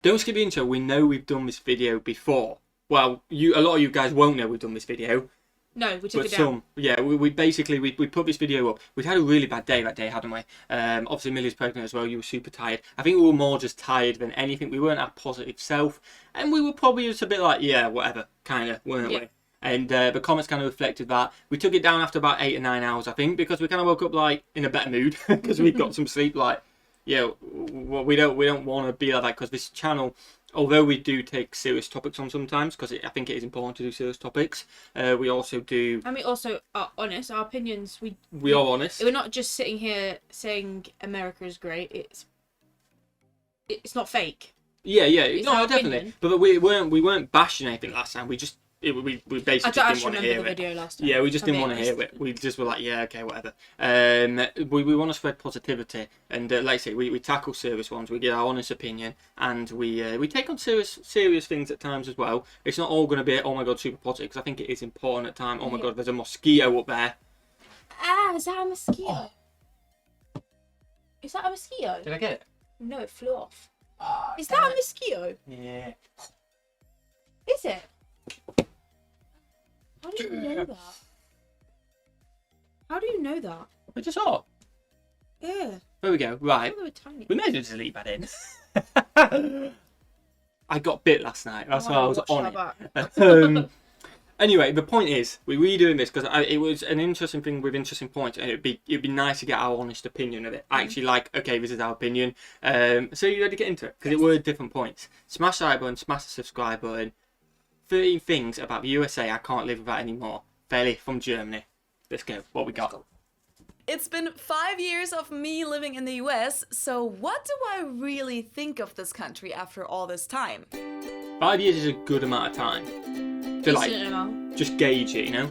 Don't skip the intro. We know we've done this video before. Well, a lot of you guys won't know we've done this video. No, we took But it down. some, yeah, we basically put this video up. We'd had a really bad day that day, hadn't we? Obviously Millie's pregnant as well. You were super tired. I think we were more just tired than anything. We weren't our positive self, and we were probably just a bit like, yeah, whatever, kind of, weren't we? And the comments kind of reflected that. We took it down after about 8 or 9 hours, I think, because we kind of woke up like in a better mood because we got some sleep. Like, yeah, well, we don't want to be like that because this channel, although we do take serious topics on sometimes, because I think it is important to do serious topics, we also do... And we also are honest. Our opinions, we are honest. We're not just sitting here saying America is great. It's not fake. Yeah, It's no, our definitely. opinion. But we weren't bashing anything last time. We basically just didn't want to hear the it. video last time. Yeah, we just didn't want to hear it. We just were like, yeah, okay, whatever. We want to spread positivity, and like I say, we tackle serious ones. We give our honest opinion, and we take on serious things at times as well. It's not all going to be, oh my god, super positive, because I think it is important at times. Oh my god, there's a mosquito up there. Ah, is that a mosquito? Oh. Is that a mosquito? Did I get it? No, it flew off. Oh, Is that a mosquito? Yeah. Is it? How do you know that? How do you know that? We just saw. Yeah. There we go. Right. They were tiny. We may as well just leave that in. I got bit last night. That's why I was on it. Anyway, the point is, we're redoing this because it was an interesting thing with interesting points, and it'd be nice to get our honest opinion of it. Actually, like, okay, this is our opinion. So you ready to get into it? Because it were different points. Smash the like button, smash the subscribe button. 13 things about the USA I can't live without anymore. Fairly from Germany. Let's go. What we got? It's been 5 years of me living in the US, so what do I really think of this country after all this time? 5 years is a good amount of time to like just gauge it, you know?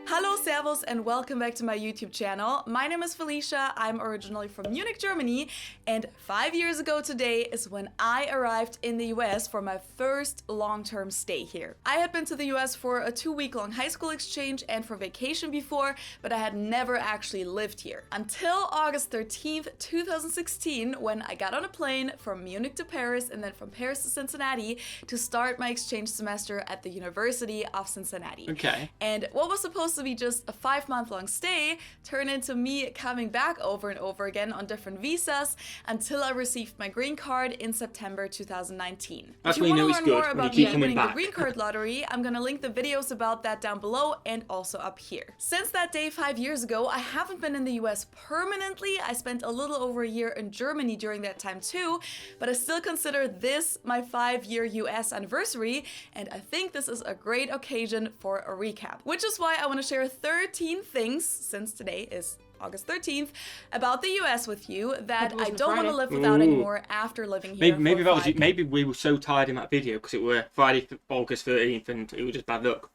Hello, servus, and welcome back to my YouTube channel. My name is Felicia, I'm originally from Munich, Germany, and 5 years ago today is when I arrived in the US for my first long-term stay here. I had been to the US for a 2-week-long high school exchange and for vacation before, but I had never actually lived here. Until August 13th, 2016, when I got on a plane from Munich to Paris and then from Paris to Cincinnati to start my exchange semester at the University of Cincinnati. Okay. And what was supposed to be just a 5-month-long stay turned into me coming back over and over again on different visas until I received my green card in September 2019. That's if when you you know want it's to learn good, more when you about keep me coming winning the back. green card lottery, I'm gonna link the videos about that down below and also up here. Since that day 5 years ago, I haven't been in the US permanently. I spent a little over a year in Germany during that time too, but I still consider this my 5-year US anniversary, and I think this is a great occasion for a recap. Which is why I want to share 13 things, since today is August 13th, about the US with you that I don't want to live without anymore after living here. Maybe we were so tired in that video because it were Friday, August 13th, and it was just bad luck.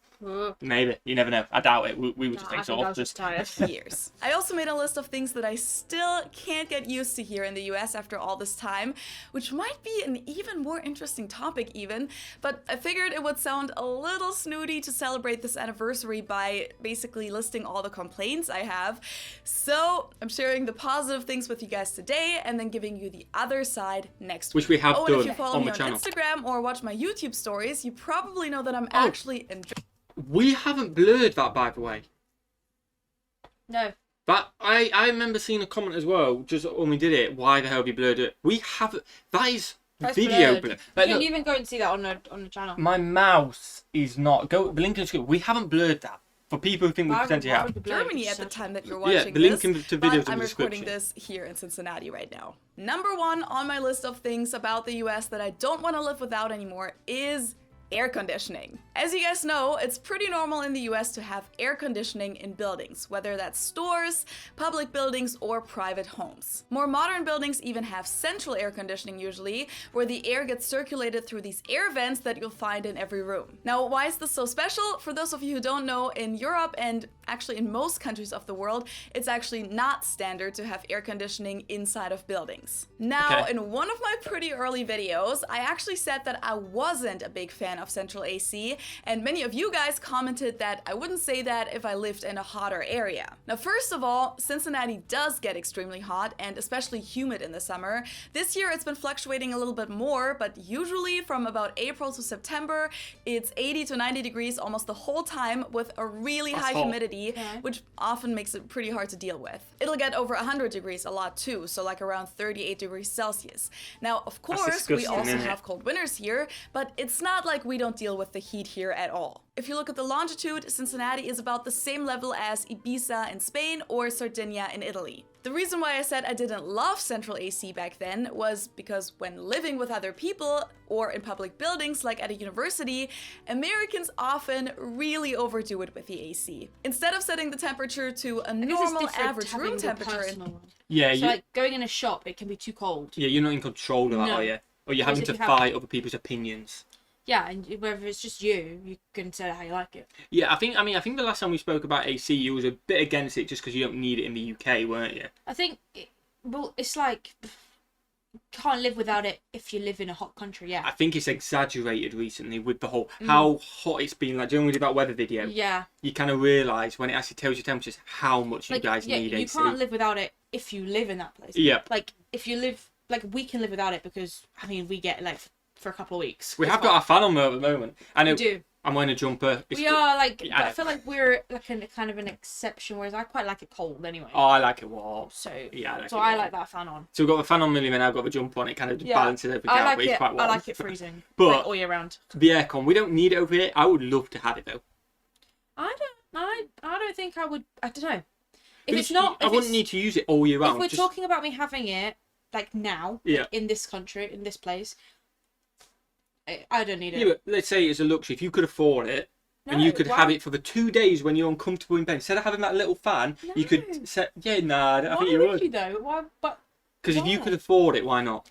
Maybe. You never know. I doubt it. We were just exhausted. tired. Years. I also made a list of things that I still can't get used to here in the US after all this time, which might be an even more interesting topic even, but I figured it would sound a little snooty to celebrate this anniversary by basically listing all the complaints I have. So I'm sharing the positive things with you guys today and then giving you the other side next week. Which we have and done if you follow on me the on channel. Instagram or watch my YouTube stories, you probably know that I'm actually enjoying. We haven't blurred that, by the way. No. That I remember seeing a comment as well, just when we did it. Why the hell have you blurred it? We haven't. That's video blur. You Like, can look, even go and see that on the channel. my mouse is not. Go the link in the description. We haven't blurred that. For people who think we potentially have. Germany at the time that you're watching the link this, to videos in but I'm the recording description. this here in Cincinnati right now. Number 1 on my list of things about the US that I don't want to live without anymore is air conditioning. As you guys know, it's pretty normal in the US to have air conditioning in buildings, whether that's stores, public buildings, or private homes. More modern buildings even have central air conditioning usually, where the air gets circulated through these air vents that you'll find in every room. Now, why is this so special? For those of you who don't know, in Europe and actually in most countries of the world, it's actually not standard to have air conditioning inside of buildings. Now, in one of my pretty early videos, I actually said that I wasn't a big fan of central AC, and many of you guys commented that I wouldn't say that if I lived in a hotter area. Now, first of all, Cincinnati does get extremely hot and especially humid in the summer. This year it's been fluctuating a little bit more, but usually from about April to September, it's 80 to 90 degrees almost the whole time with a really high hot. humidity, which often makes it pretty hard to deal with. It'll get over 100 degrees a lot too, so like around 38 degrees Celsius. Now, of course, we disgusting, also isn't it? have cold winters here, but it's not like we don't deal with the heat here at all. If you look at the longitude, Cincinnati is about the same level as Ibiza in Spain or Sardinia in Italy. The reason why I said I didn't love central AC back then was because when living with other people or in public buildings like at a university, Americans often really overdo it with the AC. Instead of setting the temperature to a normal average room temperature, Yeah, So like going in a shop, it can be too cold. yeah, you're not in control of that, No. are you? Or you're Whereas having if to you have- fight other people's opinions. Yeah, and whether it's just you can say how you like it. Yeah, I think the last time we spoke about AC, you was a bit against it just because you don't need it in the UK, weren't you? I think, it's like, you can't live without it if you live in a hot country, I yeah. think it's exaggerated recently with the whole how hot it's been. Like, do you know when we did that weather video? Yeah. You kind of realise when it actually tells you temperatures how much Like, you guys yeah, need you AC. can't live without it if you live in that place. Yep. Like, if you live, like, we can live without it because, I mean, we get, like, for a couple of weeks. We It's have got our fan on there at the moment. I know. We do. I'm wearing a jumper. It's We are, like, Yeah, but I I feel like we're, like, a kind of an exception, whereas I quite like it cold anyway. Oh, I like it warm. So, Yeah, I like so it I warm. like that fan on. So we've got the fan on Millie and I've got the jumper on. It kind of Yeah. balances everything I out, like but it's it. quite warm. I like it freezing. But- like, all year round. The aircon, we don't need it over here. I would love to have it though. I don't think I would. I don't know. If But it's not, I if wouldn't it's, need to use it all year round. if we're just- talking about me having it like now, Yeah. like, in this country, in this place, I don't need it. Yeah, but let's say it's a luxury. If you could afford it, and No, you could why- have it for the 2 days when you're uncomfortable in bed, instead of having that little fan, you No. could set. Yeah, nah, I Why think you would would. you though? Why? But Because if you why? could afford it, why not?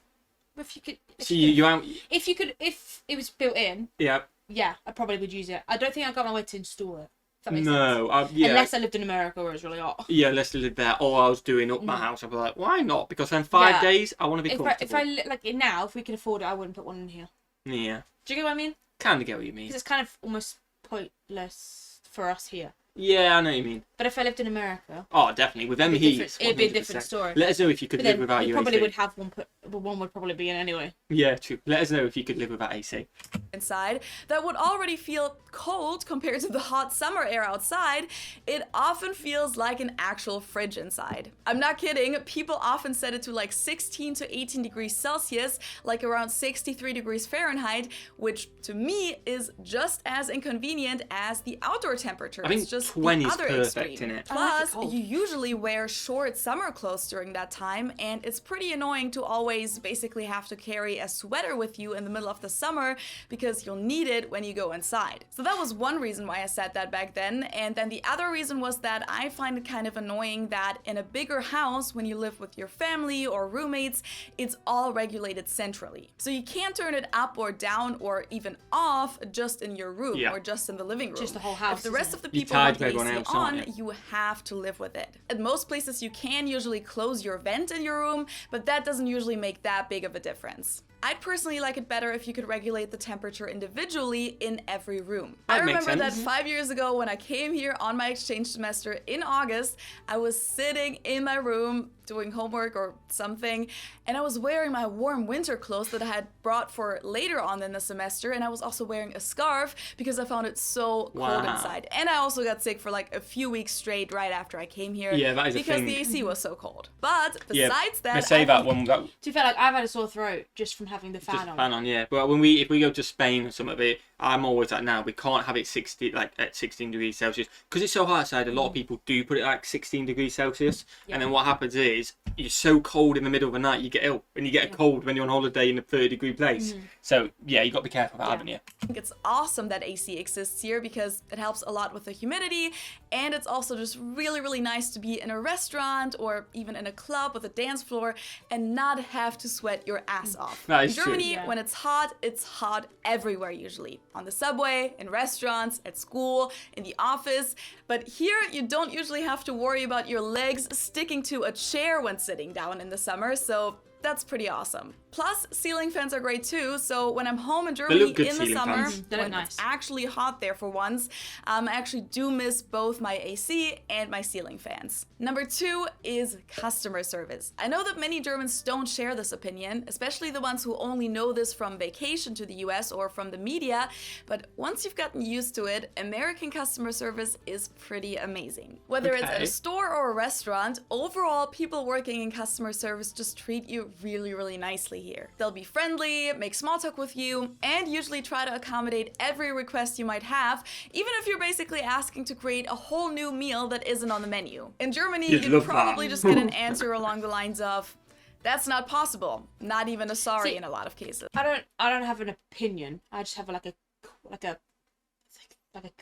if you could, if So you you out. if you could, if it was built in, Yeah. yeah, I probably would use it. I don't think I got my way to install it. If that makes sense. No. Yeah. Unless I lived in America where it's really hot. Yeah, let's live there. Or I was doing up my house. I'd be like, why not? Because then 5 Yeah. days, I want to be If comfortable. like now, if we could afford it, I wouldn't put one in here. Yeah. Do you get what I mean? Kind of get what you mean. Because it's kind of almost pointless for us here. Yeah, I know what you mean. But if I lived in America, Oh, definitely. With them It'd be heats, different- it'd be a 100%. different story. Let us know if you could but live then without we your probably AC. would have one. But one would probably be in anyway. Yeah, true. Let us know if you could live without AC. inside that would already feel cold compared to the hot summer air outside, it often feels like an actual fridge inside. I'm not kidding, people often set it to like 16 to 18 degrees Celsius, like around 63 degrees Fahrenheit, which to me is just as inconvenient as the outdoor temperature. I think It's just 20 the is other perfect, extreme. innit? I like it Plus, cold. you usually wear short summer clothes during that time, and it's pretty annoying to always basically have to carry a sweater with you in the middle of the summer because you'll need it when you go inside. So that was one reason why I said that back then, and then the other reason was that I find it kind of annoying that in a bigger house, when you live with your family or roommates, it's all regulated centrally. So you can't turn it up or down or even off just in your room Yeah. or just in the living room. Just the whole house, If the isn't rest it? of the You're people tied want to the everyone AC else, aren't on, you? you have to live with it. At most places you can usually close your vent in your room, but that doesn't usually make that big of a difference. I'd personally like it better if you could regulate the temperature individually in every room. I That makes remember that sense. 5 years ago when I came here on my exchange semester in August, I was sitting in my room doing homework or something, and I was wearing my warm winter clothes that I had brought for later on in the semester, and I was also wearing a scarf because I found it so cold Wow. inside. And I also got sick for like a few weeks straight right after I came here Yeah, that is a because thing. the AC was so cold. But Yeah. besides that, Let's say I that think- one. That, To be fair, like I've had a sore throat just from having the just fan on. fan on, yeah. But if we go to Spain or some of it, I'm always like, now we can't have it 60 like at 16 degrees Celsius because it's so hot outside. A lot of people do put it like 16 degrees Celsius, and then what happens is you're so cold in the middle of the night, you get ill, and you get a cold when you're on holiday in a 30-degree place. So yeah, you got to be careful of that, haven't you? I think it's awesome that AC exists here because it helps a lot with the humidity, and it's also just really, really nice to be in a restaurant or even in a club with a dance floor and not have to sweat your ass off. That In is true. Germany, Yeah. when it's hot everywhere usually. On the subway, in restaurants, at school, in the office. But here, you don't usually have to worry about your legs sticking to a chair when sitting down in the summer, so that's pretty awesome. Plus, ceiling fans are great too, so when I'm home in Germany look good, in the ceiling summer, fans. They look when nice. it's actually hot there for once, I actually do miss both my AC and my ceiling fans. Number 2 is customer service. I know that many Germans don't share this opinion, especially the ones who only know this from vacation to the US or from the media, but once you've gotten used to it, American customer service is pretty amazing. Whether it's at Okay. a store or a restaurant, overall, people working in customer service just treat you really, really nicely here. They'll be friendly, make small talk with you, and usually try to accommodate every request you might have, even if you're basically asking to create a whole new meal that isn't on the menu. In Germany, You'd you'd love probably that. just get an answer along the lines of, "That's not possible." Not even a sorry See, in a lot of cases. I don't have an opinion. I just have like a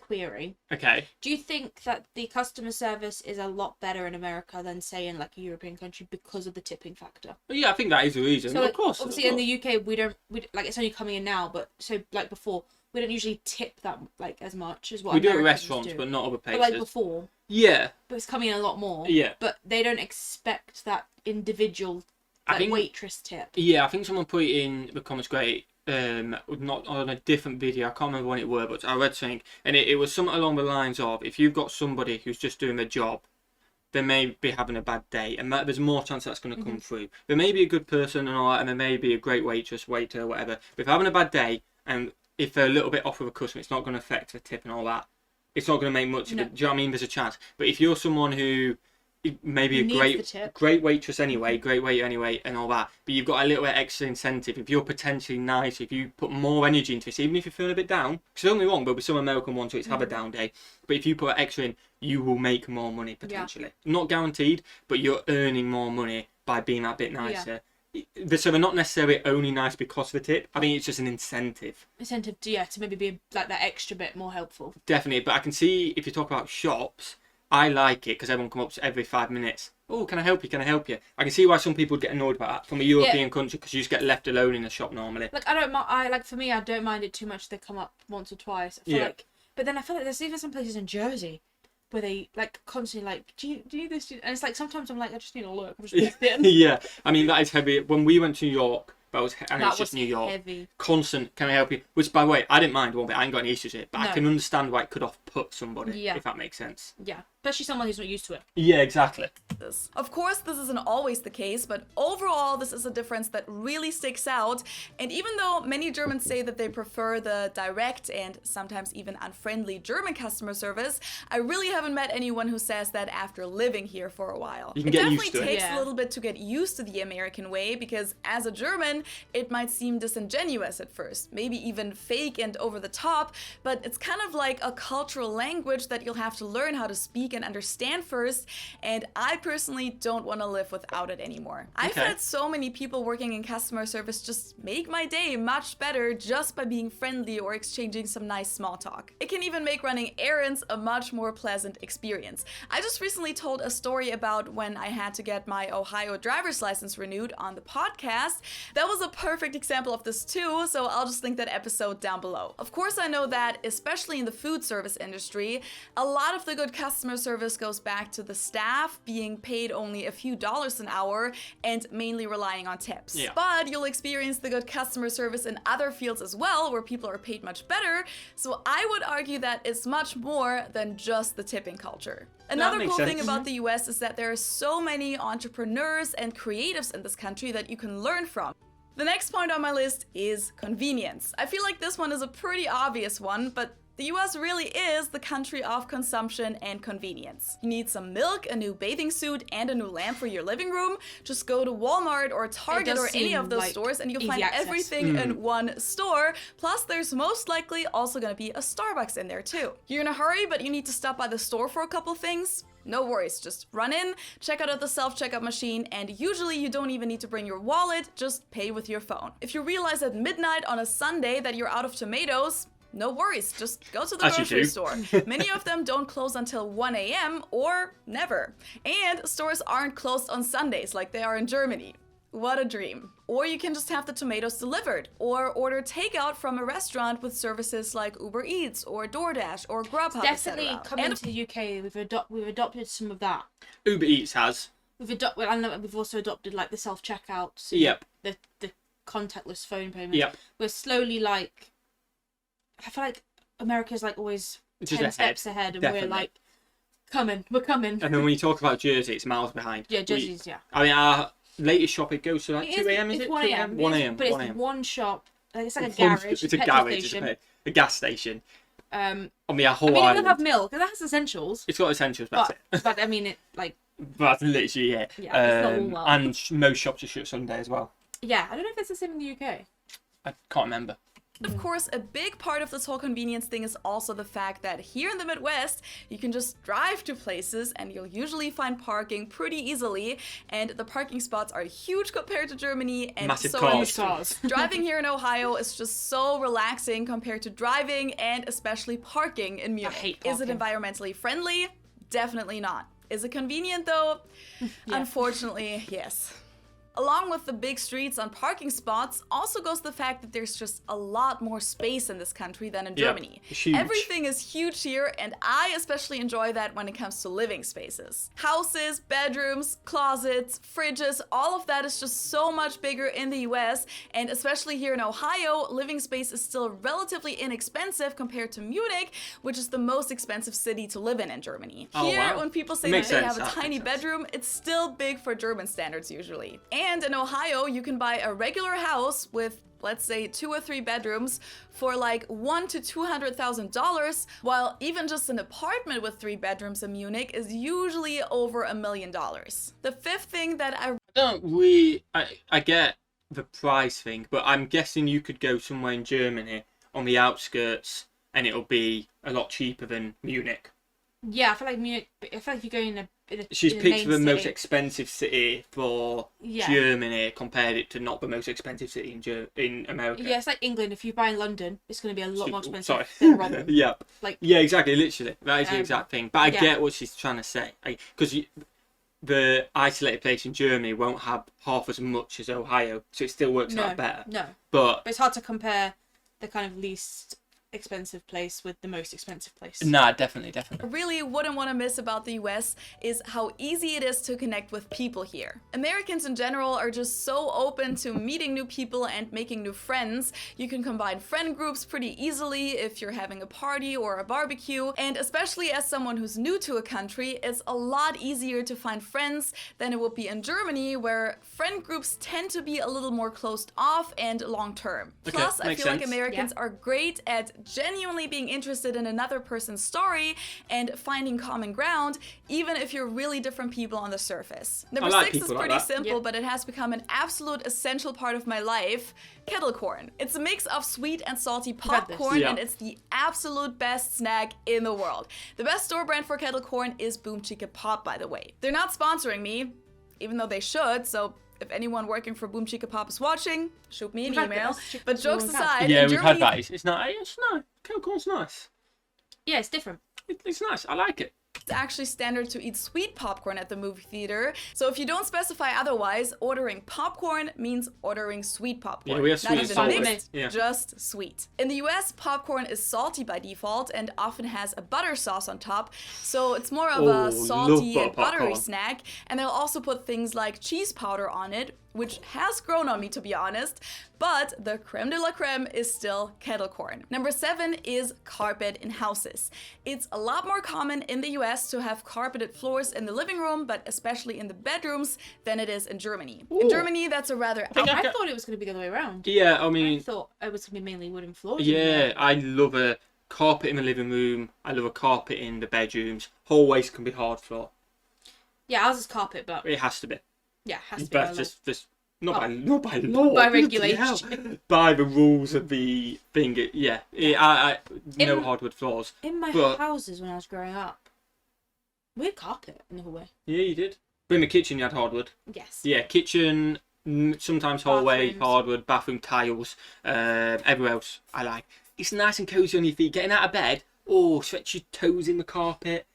query. Okay. Do you think that the customer service is a lot better in America than say in like a European country because of the tipping factor? Well, yeah, I think that is the reason. So of like, course. obviously in the UK we like it's only coming in now, but so like before we don't usually tip that like as much as what we do it at Americans restaurants, do. but not other But places. like before, Yeah. but it's coming in a lot more. Yeah. But they don't expect that individual I like think- waitress tip. Yeah, I think someone put it in the comments great. Not on a different video. I can't remember when it were, but I read something, and it was something along the lines of, if you've got somebody who's just doing their job, they may be having a bad day, and there's more chance that's going to come through. There may be a good person and all that, and there may be a great waitress, waiter, whatever. But if they're having a bad day, and if they're a little bit off with a customer, it's not going to affect the tip and all that. It's not going to make much of No. it. Do you know what I mean? There's a chance. But if you're someone who maybe a Needs the tip. great waitress anyway, great waiter anyway, and all that, but you've got a little bit extra incentive. If you're potentially nice, if you put more energy into this, even if you're feeling a bit down, because don't get me wrong, there'll be some American ones who have a down day, but if you put extra in, you will make more money potentially. Not guaranteed, but you're earning more money by being that bit nicer. So they're not necessarily only nice because of the tip. I think it's just an incentive. Incentive to maybe be like that extra bit more helpful. Definitely, but I can see if you talk about shops, I like it because everyone comes up to every 5 minutes. Oh, can I help you? Can I help you? I can see why some people would get annoyed about that from a European country because you just get left alone in a shop normally. Like I don't mind. For me, I don't mind it too much. If they come up once or twice. I feel like, but then I feel like there's even some places in Jersey where they like constantly like, do you need this? And it's like sometimes I'm like, I just need to look. I'm just walked in. Yeah, I mean that is heavy. When we went to New York, and it's just New York. Heavy. Constant, can I help you? Which, by the way, I didn't mind one bit. I ain't got any issues with it, but I No. can understand why it could off-put somebody, Yeah. if that makes sense. Yeah, especially someone who's not used to it. Yeah, exactly. This. Of course, this isn't always the case, but overall, this is a difference that really sticks out. And even though many Germans say that they prefer the direct and sometimes even unfriendly German customer service, I really haven't met anyone who says that after living here for a while. You can It get definitely used to it. takes Yeah. a little bit to get used to the American way because as a German, it might seem disingenuous at first, maybe even fake and over the top, but it's kind of like a cultural language that you'll have to learn how to speak and understand first, and I personally don't want to live without it anymore. I've Okay. had so many people working in customer service just make my day much better just by being friendly or exchanging some nice small talk. It can even make running errands a much more pleasant experience. I just recently told a story about when I had to get my Ohio driver's license renewed on the podcast. That was a perfect example of this too, so I'll just link that episode down below. Of course, I know that, especially in the food service industry, a lot of the good customer service goes back to the staff being paid only a few dollars an hour and mainly relying on tips. Yeah. But you'll experience the good customer service in other fields as well, where people are paid much better, so I would argue that it's much more than just the tipping culture. Another makes cool thing sense. about the US is that there are so many entrepreneurs and creatives in this country that you can learn from. The next point on my list is convenience. I feel like this one is a pretty obvious one, but the US really is the country of consumption and convenience. You need some milk, a new bathing suit, and a new lamp for your living room? Just go to Walmart or Target does or any seem of those like stores and you'll easy find access. everything in one store. Plus, there's most likely also gonna be a Starbucks in there too. You're in a hurry, but you need to stop by the store for a couple things? No worries, just run in, check out at the self-checkout machine, and usually you don't even need to bring your wallet, just pay with your phone. If you realize at midnight on a Sunday that you're out of tomatoes, no worries, just go to the As you grocery do. store. Many of them don't close until 1 a.m. or never. And stores aren't closed on Sundays like they are in Germany. What a dream. Or you can just have the tomatoes delivered, or order takeout from a restaurant with services like Uber Eats, or DoorDash, or Grubhub, Definitely etc. coming And to the UK, we've adopted some of that. Uber Eats has. I know we've also adopted like the self checkouts. Yep. The contactless phone payments. Yep. We're slowly like, I feel like America's like always Just 10 steps ahead, and we're like, we're coming. And then when you talk about Jersey, it's miles behind. Yeah, Jersey's, yeah. I mean, our latest shop, it goes to like 2 a.m. Is it's it? 1 a.m. 1 a.m. But 1 it's a.m. one shop. Like, it's like a garage. It's a petrol garage. station. A gas station. On the whole I mean, island. it will have milk, and that's essentials. It's got essentials, but that's it. But I mean, it like. That's literally it. Yeah, it's not all well. And most shops are shut Sunday as well. Yeah, I don't know if it's the same in the UK. I can't remember. Of course, a big part of this whole convenience thing is also the fact that here in the Midwest, you can just drive to places and you'll usually find parking pretty easily. And the parking spots are huge compared to Germany, and Massive so cars. driving here in Ohio is just so relaxing compared to driving and especially parking in Munich. I hate Is it parking. environmentally friendly? Definitely not. Is it convenient though? Yeah. Unfortunately, yes. Along with the big streets and parking spots, also goes the fact that there's just a lot more space in this country than in Yeah, Germany. it's huge. Everything is huge here, and I especially enjoy that when it comes to living spaces. Houses, bedrooms, closets, fridges, all of that is just so much bigger in the US, and especially here in Ohio, living space is still relatively inexpensive compared to Munich, which is the most expensive city to live in Germany. Oh, Here, wow. when people say Makes that they sense. have a That tiny makes sense. bedroom, it's still big for German standards usually. And in Ohio, you can buy a regular house with, let's say, 2 or 3 bedrooms for like $100,000 to $200,000, while even just an apartment with 3 bedrooms in Munich is usually over $1 million. The fifth thing that I get the price thing, but I'm guessing you could go somewhere in Germany on the outskirts and it'll be a lot cheaper than Munich. Yeah, I feel like Munich. I feel like if you go in a. She's in a picked main the most city- expensive city for Yeah. Germany, compared it to not the most expensive city in America. Yeah, it's like England. If you buy in London, it's going to be a lot more Sorry. expensive than Rotherham. Yeah. Like, Yeah, exactly. Literally, that is the exact thing. But I yeah. get what she's trying to say, because the isolated place in Germany won't have half as much as Ohio, so it still works out better. No, But but it's hard to compare the kind of least expensive place with the most expensive place. nah, definitely. really wouldn't want to miss about the US is how easy it is to connect with people here. Americans in general are just so open to meeting new people and making new friends. You can combine friend groups pretty easily if you're having a party or a barbecue, and especially as someone who's new to a country, it's a lot easier to find friends than it would be in Germany, where friend groups tend to be a little more closed off and long-term. Okay, Plus, I makes feel like sense. Americans are great at genuinely being interested in another person's story and finding common ground, even if you're really different people on the surface. Number like 6 is people like pretty that. simple, Yep. but it has become an absolute essential part of my life. Kettle corn. It's a mix of sweet and salty had this. popcorn, Yeah. and it's the absolute best snack in the world. The best store brand for kettle corn is Boom Chicka Pop, by the way. They're not sponsoring me, even though they should, so if anyone working for Boom Chicka Pop is watching, shoot me an We've had email. this chicken But jokes for a long time. aside, Yeah, in we've had Germany, that. It's nice. Kettle corn's nice. Yeah, it's different. It's nice. I like it. it's actually standard to eat sweet popcorn at the movie theater. So if you don't specify otherwise, ordering popcorn means ordering sweet popcorn. Yeah, we have Not sweet and even salty. mixed, Yeah. just sweet. In the US, popcorn is salty by default and often has a butter sauce on top. So it's more of Oh, a salty love and buttery popcorn. snack. And they'll also put things like cheese powder on it, which has grown on me, to be honest. But the creme de la creme is still kettle corn. Number 7 is carpet in houses. It's a lot more common in the US to have carpeted floors in the living room, but especially in the bedrooms, than it is in Germany. In Ooh. Germany, that's a rather think I Okay. thought it was going to be the other way around. Yeah, I I mean, thought it was going to be mainly wooden floors. yeah, I love a carpet in the living room. I love a carpet in the bedrooms. Hallways can be hard floor. Yeah, ours is carpet, but It has to be. yeah, it has to be. But by law. just not by law. By bloody regulation. hell. By the rules of the thing. Yeah, I no In- hardwood floors. In my but- houses when I was growing up, we had carpet in the hallway. Yeah, you did. But in the kitchen, you had hardwood. Yes. Yeah, kitchen. Sometimes hallway, Bathrooms. hardwood, bathroom tiles. Everywhere else, I like. It's nice and cozy on your feet. Getting out of bed. Oh, stretch your toes in the carpet.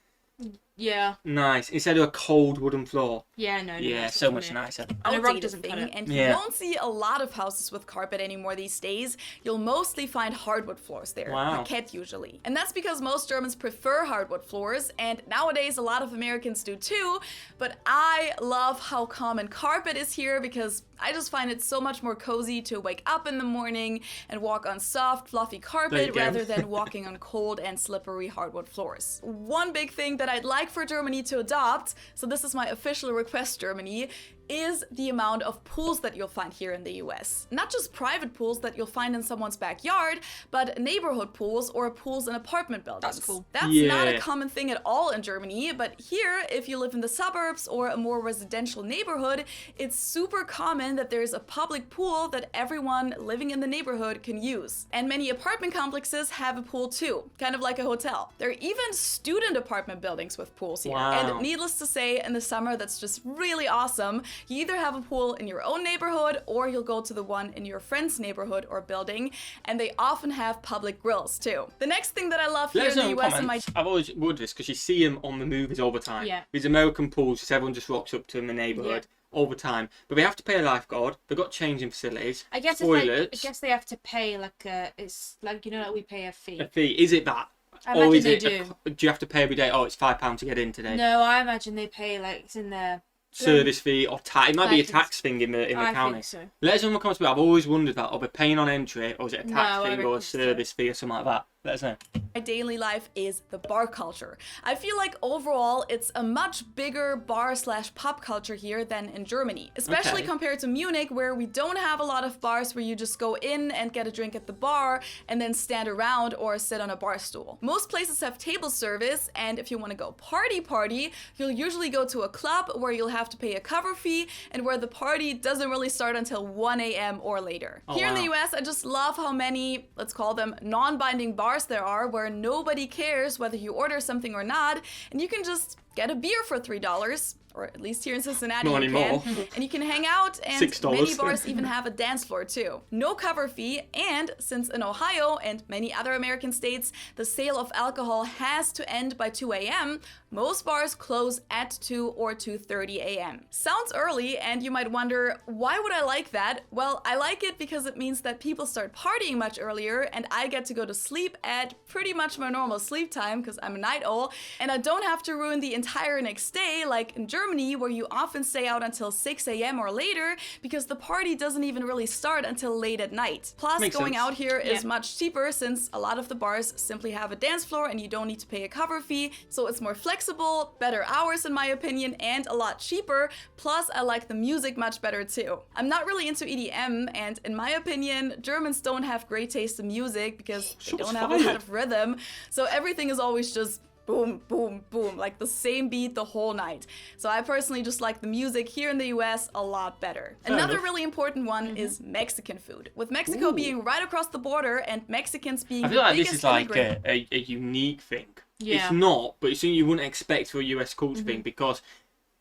Yeah. Nice. Instead of a cold wooden floor. Yeah, no. Yeah, that's so not much for me. nicer. And a rug Outdated doesn't cut thing, it. and Yeah. you won't see a lot of houses with carpet anymore these days. You'll mostly find hardwood floors there, Wow. parquet usually. And that's because most Germans prefer hardwood floors, and nowadays a lot of Americans do too, but I love how common carpet is here because I just find it so much more cozy to wake up in the morning and walk on soft, fluffy There you carpet go. rather than walking on cold and slippery hardwood floors. One big thing that I'd like for Germany to adopt, so this is my official request, Germany, is the amount of pools that you'll find here in the US. Not just private pools that you'll find in someone's backyard, but neighborhood pools or pools in apartment buildings. That's cool. That's Yeah. not a common thing at all in Germany, but here, if you live in the suburbs or a more residential neighborhood, it's super common that there's a public pool that everyone living in the neighborhood can use. And many apartment complexes have a pool too, kind of like a hotel. There are even student apartment buildings with pools here. Wow. And needless to say, in the summer, that's just really awesome. You either have a pool in your own neighborhood or you'll go to the one in your friend's neighborhood or building, and they often have public grills too. The next thing that I love here Let us in know the in US in my comments. I've always wondered this because you see them on the movies all the time. Yeah. These American pools, just everyone just rocks up to in the neighbourhood all the time. But they have to pay a lifeguard. They've got changing facilities. I guess it's like, I toilets. guess they have to pay like it's like, you know, like we pay a fee. A fee. Is it that? I Or imagine is they it do. do you have to pay every day? Oh, it's £5 to get in today. No, I imagine they pay like it's in their Service fee or tax. It might be a I think tax thing in the I county. think so. Let us know in the comments below. I've always wondered that. Are they paying on entry or is it a No, tax I thing reckon or a it's so. service fee or something like that? Let us know. My daily life is the bar culture. I feel like overall it's a much bigger bar/pub culture here than in Germany, especially Okay. compared to Munich, where we don't have a lot of bars where you just go in and get a drink at the bar and then stand around or sit on a bar stool. Most places have table service, and if you want to go party, you'll usually go to a club where you'll have to pay a cover fee and where the party doesn't really start until 1 a.m. or later. Oh, Here in the wow. US, I just love how many, let's call them non-binding bars there are where nobody cares whether you order something or not, and you can just get a beer for $3, or at least here in Cincinnati Not you anymore. can, and you can hang out, and $6. many bars even have a dance floor too. No cover fee, and since in Ohio and many other American states, the sale of alcohol has to end by 2 a.m., most bars close at 2 or 2:30 a.m. Sounds early, and you might wonder, why would I like that? Well, I like it because it means that people start partying much earlier, and I get to go to sleep at pretty much my normal sleep time because I'm a night owl, and I don't have to ruin the entire next day like in Germany, where you often stay out until 6 a.m. or later because the party doesn't even really start until late at night. Plus, Makes going sense. out here is Yeah. much cheaper since a lot of the bars simply have a dance floor and you don't need to pay a cover fee, so it's more flexible, better hours in my opinion, and a lot cheaper. Plus, I like the music much better too. I'm not really into EDM, and in my opinion, Germans don't have great taste in music because they Shots don't have a fired. lot of rhythm, so everything is always just boom, boom, boom, like the same beat the whole night. So I personally just like the music here in the US a lot better. Fair Another enough. really important one is Mexican food. With Mexico Ooh. being right across the border and Mexicans being I the feel like this biggest is like immigrant- a unique thing. Yeah. It's not, but it's something you wouldn't expect for a US culture thing because,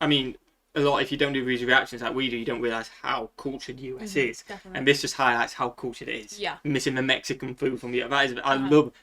I mean, a lot, if you don't do these reactions like we do, you don't realise how cultured US is. definitely. And this just highlights how cultured it is. Yeah. Missing the Mexican food from the that is I love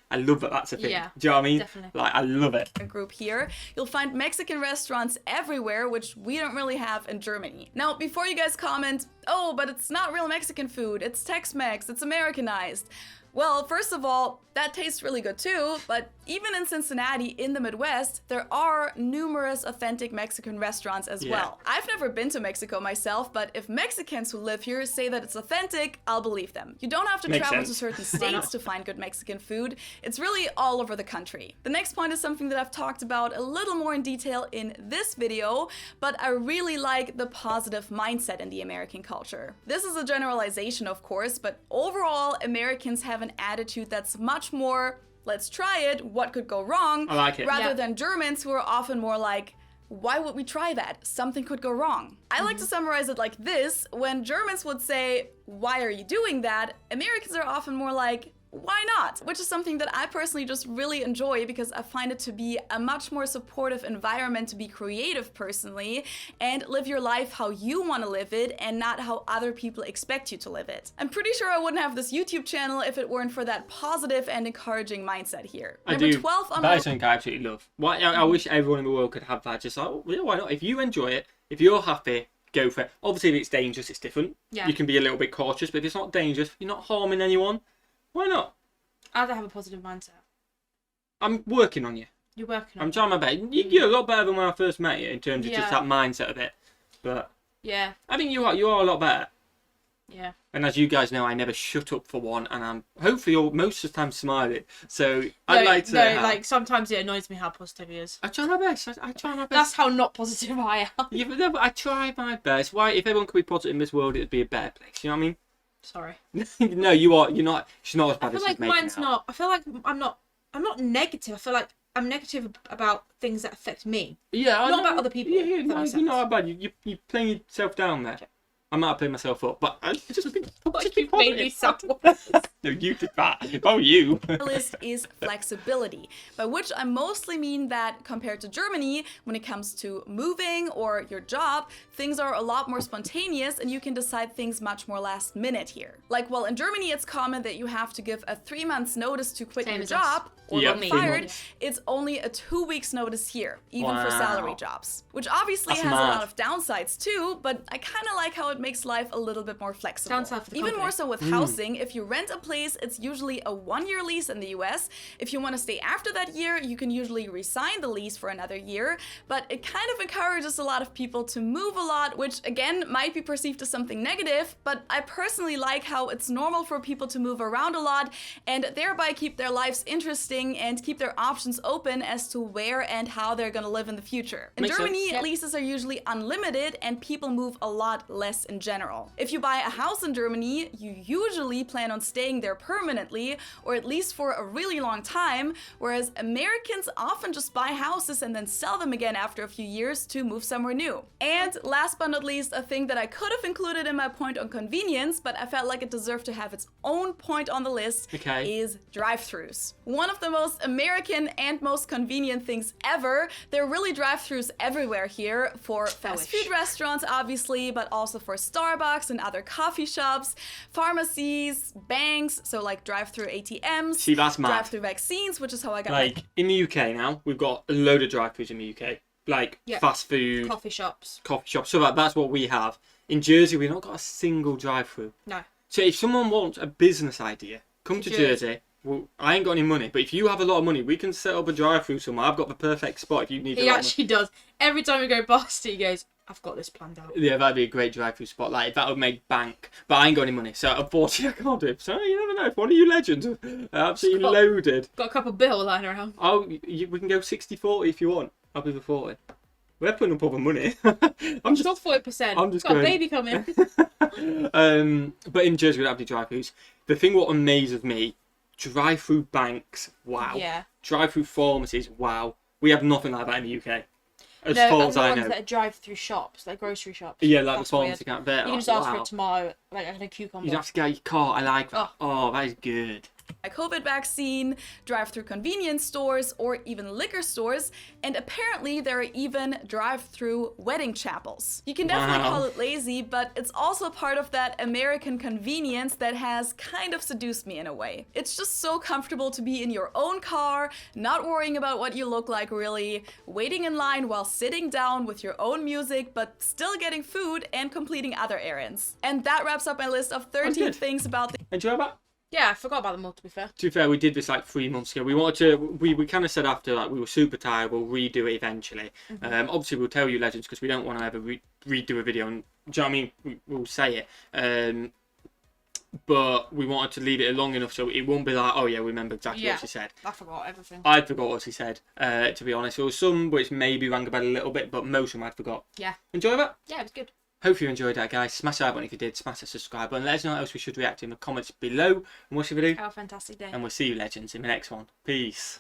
that that's a thing. Yeah, Do you know what I mean? definitely. Like I love it. group here. You'll find Mexican restaurants everywhere, which we don't really have in Germany. Now, before you guys comment, oh, but it's not real Mexican food, it's Tex-Mex, it's Americanized. Well, first of all, that tastes really good too, but even in Cincinnati, in the Midwest, there are numerous authentic Mexican restaurants as Yeah. well. I've never been to Mexico myself, but if Mexicans who live here say that it's authentic, I'll believe them. You don't have to Makes travel sense. to certain states to find good Mexican food. It's really all over the country. The next point is something that I've talked about a little more in detail in this video, but I really like the positive mindset in the American culture. This is a generalization, of course, but overall, Americans have an attitude that's much more, let's try it, what could go wrong, I like it. rather Yeah. than Germans who are often more like, why would we try that? Something could go wrong. I like to summarize it like this. When Germans would say, why are you doing that? Americans are often more like, why not? Which is something that I personally just really enjoy because I find it to be a much more supportive environment to be creative personally and live your life how you want to live it and not how other people expect you to live it. I'm pretty sure I wouldn't have this YouTube channel if it weren't for that positive and encouraging mindset here. Number 12 on that is something I absolutely love. I wish everyone in the world could have that. Just like, yeah, why not? If you enjoy it, if you're happy, go for it. Obviously, if it's dangerous, it's different. Yeah. You can be a little bit cautious, but if it's not dangerous, you're not harming anyone, why not? I'd have a positive mindset. I'm working on you. You're working on I'm trying my best. You're a lot better than when I first met you in terms of Yeah. just that mindset of it. But Yeah. I think you are a lot better. Yeah. And as you guys know, I never shut up for one, and I'm hopefully most of the time smiling. So I'd like to. like sometimes it annoys me how positive he is. I try my best. I try my best. That's how not positive I am. Yeah, but no, but I try my best. Why? If everyone could be positive in this world, it'd be a better place. You know what I mean? Sorry. No, you are. You're not. She's not as I bad feel as like she's making mine's out. not. I feel like I'm not negative. I feel like I'm negative about things that affect me. Yeah, I Not know. about other people, Yeah, if that no, makes you're not sense. bad. You playing yourself down there. Okay. I might have played myself up, but I just be Like be you've made me positive. sound No, you did that. Oh, you. the list is flexibility, by which I mostly mean that compared to Germany, when it comes to moving or your job, things are a lot more spontaneous and you can decide things much more last minute here. Like, well, in Germany, it's common that you have to give a 3 months notice to quit Same your as us. job or Yeah, get 3 fired. months. It's only a 2 weeks notice here, even for Wow. salary jobs, which obviously That's has mad. a lot of downsides too, but I kind of like how it makes life a little bit more flexible. Downside for the Even company. more so with housing, if you rent a place, it's usually a 1-year lease in the US. If you want to stay after that year, you can usually re-sign the lease for another year, but it kind of encourages a lot of people to move a lot, which again might be perceived as something negative, but I personally like how it's normal for people to move around a lot and thereby keep their lives interesting and keep their options open as to where and how they're going to live in the future. In Makes sense. Germany, Yep. leases are usually unlimited and people move a lot less in general. If you buy a house in Germany, you usually plan on staying there permanently or at least for a really long time, whereas Americans often just buy houses and then sell them again after a few years to move somewhere new. And last but not least, a thing that I could have included in my point on convenience, but I felt like it deserved to have its own point on the list, is drive-thrus. One of the most American and most convenient things ever. There are really drive-thrus everywhere here for fast food restaurants, obviously, but also for Starbucks and other coffee shops, pharmacies, banks, so like drive-through ATMs, See, that's mad. drive-through vaccines, which is how I got Like in the UK now, we've got a load of drive-thrus in the UK. Like Yeah. fast food, Coffee shops. coffee shops. So that's what we have. In Jersey, we've not got a single drive-through. No. So if someone wants a business idea, come to To Jersey. Well, I ain't got any money, but if you have a lot of money, we can set up a drive-through somewhere. I've got the perfect spot if you need. He a lot of actually does. Every time we go past it, he goes, I've got this planned out. money. Yeah, that'd be a great drive-through spot. Like that would make bank. But I ain't got any money, so unfortunately I can't do it. So you never know. If one of you legends are absolutely Scott. loaded. Got a couple bill lying around. Oh, we can go 60-40 if you want. I'll be the 40. We're putting up all the money. I'm Just just. got 40%. I'm just got going- a baby coming. But in Jersey, we don't have the drive-throughs. The thing what amazes me, drive-through banks, wow. Yeah. Drive-through pharmacies, wow. We have nothing like that in the UK, as No, far and as the I ones know. that are drive-through shops, like grocery shops. Yeah, like That's the pharmacy weird. can't bet. You can just ask for a tomato, like a cucumber. You don't have to get out your car. I like that. Oh, that is good. a COVID vaccine, drive-through convenience stores, or even liquor stores, and apparently there are even drive-through wedding chapels. You can definitely Wow. call it lazy, but it's also part of that American convenience that has kind of seduced me in a way. It's just so comfortable to be in your own car, not worrying about what you look like really, waiting in line while sitting down with your own music, but still getting food and completing other errands. And that wraps up my list of 13 good. things about the Enjoy that? Yeah, I forgot about them all, to be fair. To be fair, we did this like 3 months ago. We wanted to, we kind of said after like we were super tired, we'll redo it eventually. Obviously, we'll tell you legends because we don't want to ever redo a video. And do you know what I mean? We'll say it. But we wanted to leave it long enough so it won't be like, oh yeah, we remember exactly Yeah. what she said. I forgot everything. I forgot what she said, to be honest. There was some which maybe rang a bell a little bit, but most of them I forgot. Yeah. Enjoy that? Yeah, it was good. Hope you enjoyed that, guys. Smash that like button if you did. Smash that subscribe button. Let us know what else we should react to in the comments below. And what should we do? Have a fantastic day. And we'll see you, legends, in the next one. Peace.